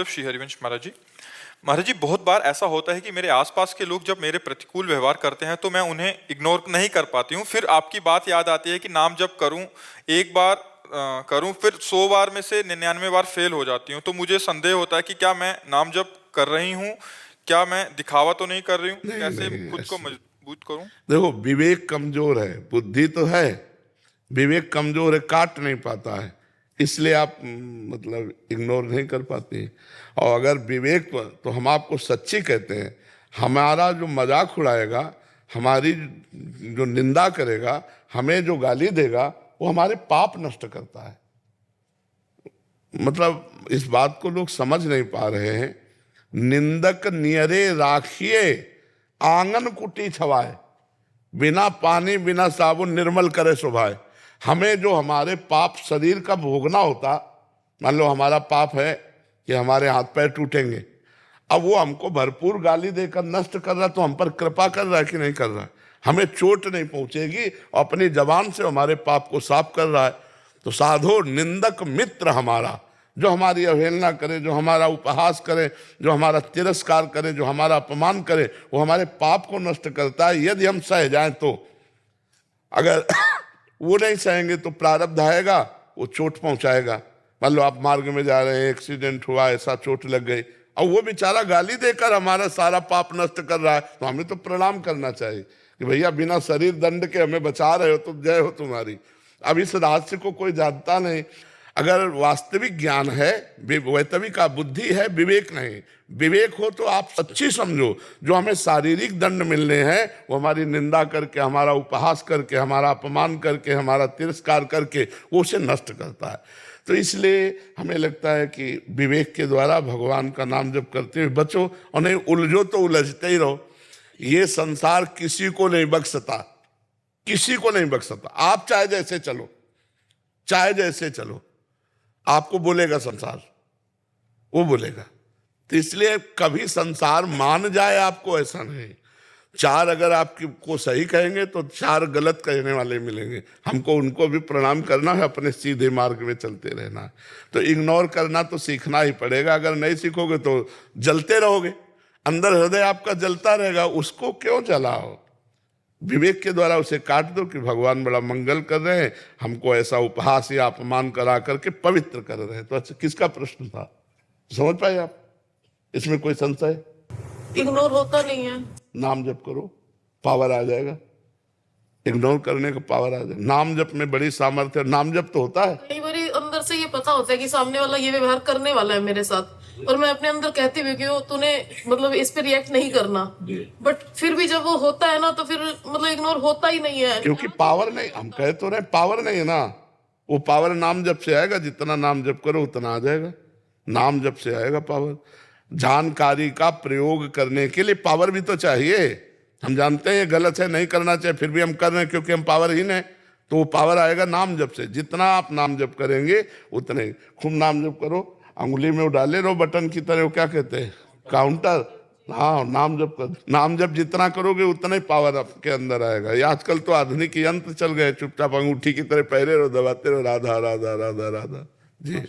श्री हरिवंश महाराज जी बहुत बार ऐसा होता है कि मेरे आसपास के लोग जब मेरे प्रतिकूल व्यवहार करते हैं तो मैं उन्हें इग्नोर नहीं कर पाती हूँ। फिर आपकी बात याद आती है कि नाम जप करूँ, एक बार करूँ, फिर 100 बार में से 99 बार फेल हो जाती हूँ। तो मुझे संदेह होता है कि क्या मैं नाम जप कर रही हूँ, क्या मैं दिखावा तो नहीं कर रही हूँ? कैसे खुद को मजबूत करूँ? देखो, विवेक कमजोर है, बुद्धि तो है, विवेक कमजोर है, काट नहीं पाता है, इसलिए आप मतलब इग्नोर नहीं कर पाते। और अगर विवेक पर, तो हम आपको सच्ची कहते हैं, हमारा जो मजाक उड़ाएगा, हमारी जो निंदा करेगा, हमें जो गाली देगा, वो हमारे पाप नष्ट करता है। मतलब इस बात को लोग समझ नहीं पा रहे हैं। निंदक नियरे राखिए आंगन कुटी छवाए, बिना पानी बिना साबुन निर्मल करे सुभाए। हमें जो हमारे पाप शरीर का भोगना होता, मान लो हमारा पाप है कि हमारे हाथ पैर टूटेंगे, अब वो हमको भरपूर गाली देकर नष्ट कर रहा, तो हम पर कृपा कर रहा है कि नहीं कर रहा है? हमें चोट नहीं पहुंचेगी और अपनी जबान से हमारे पाप को साफ कर रहा है। तो साधो निंदक मित्र हमारा, जो हमारी अवहेलना करे, जो हमारा उपहास करे, जो हमारा तिरस्कार करे, जो हमारा अपमान करे, वो हमारे पाप को नष्ट करता है। यदि हम सह जाएं तो, अगर वो नहीं सहेंगे तो प्रारब्ध आएगा, वो चोट पहुंचाएगा। मान लो आप मार्ग में जा रहे हैं, एक्सीडेंट हुआ, ऐसा चोट लग गई, और वो बेचारा गाली देकर हमारा सारा पाप नष्ट कर रहा है, तो हमें तो प्रणाम करना चाहिए कि भैया बिना शरीर दंड के हमें बचा रहे हो, तो जय हो तुम्हारी। अब इस रहस्य को कोई जानता नहीं। अगर वास्तविक ज्ञान है, वैतविक बुद्धि है, विवेक नहीं। विवेक हो तो आप सच्ची समझो, जो हमें शारीरिक दंड मिलने हैं वो हमारी निंदा करके, हमारा उपहास करके, हमारा अपमान करके, हमारा तिरस्कार करके वो उसे नष्ट करता है। तो इसलिए हमें लगता है कि विवेक के द्वारा भगवान का नाम जप करते हुए बचो, और नहीं उलझो तो उलझते ही रहो। ये संसार किसी को नहीं बख्शता, किसी को नहीं बख्शता। आप चाहे जैसे चलो, चाहे जैसे चलो, आपको बोलेगा संसार, वो बोलेगा। तो इसलिए कभी संसार मान जाए आपको, ऐसा नहीं। चार अगर आपको सही कहेंगे तो चार गलत कहने वाले मिलेंगे, हमको उनको भी प्रणाम करना है, अपने सीधे मार्ग में चलते रहना है। तो इग्नोर करना तो सीखना ही पड़ेगा। अगर नहीं सीखोगे तो जलते रहोगे, अंदर हृदय आपका जलता रहेगा, उसको क्यों जलाओ? विवेक के द्वारा उसे काट दो कि भगवान बड़ा मंगल कर रहे हैं, हमको ऐसा उपहास या अपमान करा करके पवित्र कर रहे हैं। तो अच्छा, किसका प्रश्न था, समझ पाए आप? इसमें कोई संशय? इग्नोर होता नहीं है। नाम जप करो, पावर आ जाएगा। इग्नोर करने का पावर आ जाएगा। नाम जप में बड़ी सामर्थ्य। नाम जप तो होता है, कई बार अंदर से ये पता होता है कि सामने वाला ये व्यवहार करने वाला है मेरे साथ, और मैं अपने अंदर कहती हुई कि तूने मतलब इस पे रिएक्ट नहीं करना, बट फिर भी जब वो होता है ना, तो फिर मतलब इग्नोर होता ही नहीं है, क्योंकि पावर नहीं। हम कह तो रहे पावर नहीं है ना, वो पावर नाम जप से आएगा। जितना नाम जप करो उतना आ जाएगा, नाम जप से आएगा पावर। जानकारी का प्रयोग करने के लिए पावर भी तो चाहिए। हम जानते हैं ये गलत है, नहीं करना चाहिए, फिर भी हम कर रहे हैं क्योंकि हम पावरहीन हैं। तो वो पावर आएगा नाम जप से। जितना आप नाम जप करेंगे उतने। खूब नाम जप करो, अंगुली में डाले रहो बटन की तरह, वो क्या कहते हैं, काउंटर। हाँ, नाम जप कर, नाम जप जितना करोगे उतना ही पावर आपके अंदर आएगा। ये आजकल तो आधुनिक यंत्र चल गए, चुपचाप अंगूठी की तरह पहरे रहो, दबाते रहो, राधा राधा राधा राधा। जी।